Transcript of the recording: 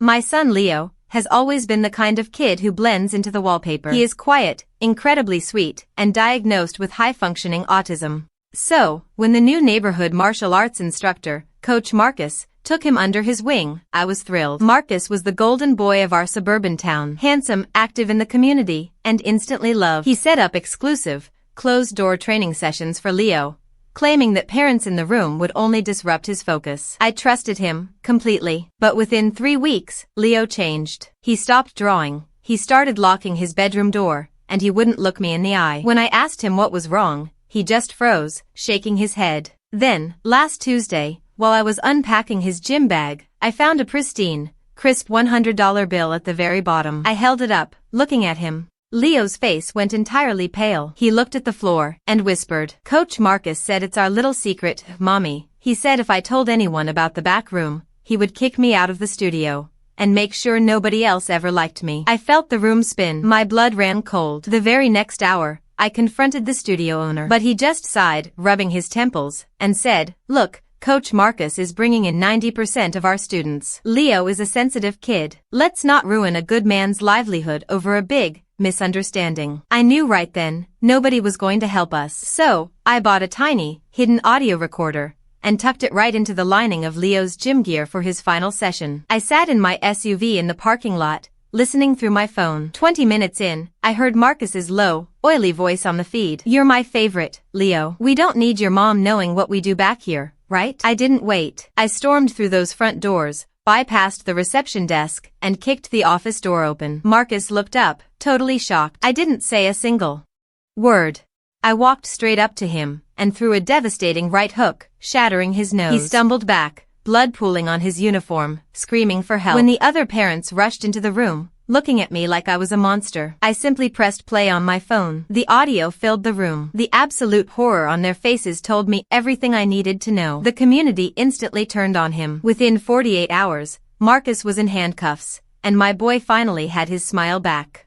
My son Leo has always been the kind of kid who blends into the wallpaper. He is quiet, incredibly sweet, and diagnosed with high-functioning autism. So, when the new neighborhood martial arts instructor, Coach Marcus, took him under his wing, I was thrilled. Marcus was the golden boy of our suburban town. Handsome, active in the community, and instantly loved. He set up exclusive, closed-door training sessions for Leo, claiming that parents in the room would only disrupt his focus. I trusted him, completely. But within 3 weeks, Leo changed. He stopped drawing, he started locking his bedroom door, and he wouldn't look me in the eye. When I asked him what was wrong, he just froze, shaking his head. Then, last Tuesday, while I was unpacking his gym bag, I found a pristine, crisp $100 bill at the very bottom. I held it up, looking at him. Leo's face went entirely pale. He looked at the floor and whispered, "Coach Marcus said it's our little secret, Mommy. He said if I told anyone about the back room, he would kick me out of the studio and make sure nobody else ever liked me." I felt the room spin. My blood ran cold. The very next hour, I confronted the studio owner. But he just sighed, rubbing his temples, and said, "Look, Coach Marcus is bringing in 90% of our students. Leo is a sensitive kid. Let's not ruin a good man's livelihood over a big misunderstanding." I knew right then, nobody was going to help us. So, I bought a tiny, hidden audio recorder and tucked it right into the lining of Leo's gym gear for his final session. I sat in my SUV in the parking lot, listening through my phone. 20 minutes in, I heard Marcus's low, oily voice on the feed. "You're my favorite, Leo. We don't need your mom knowing what we do back here, right?" I didn't wait. I stormed through those front doors, bypassed the reception desk, and kicked the office door open. Marcus looked up, totally shocked. I didn't say a single word. I walked straight up to him and threw a devastating right hook, shattering his nose. He stumbled back, blood pooling on his uniform, screaming for help. When the other parents rushed into the room, looking at me like I was a monster, I simply pressed play on my phone. The audio filled the room. The absolute horror on their faces told me everything I needed to know. The community instantly turned on him. Within 48 hours, Marcus was in handcuffs, and my boy finally had his smile back.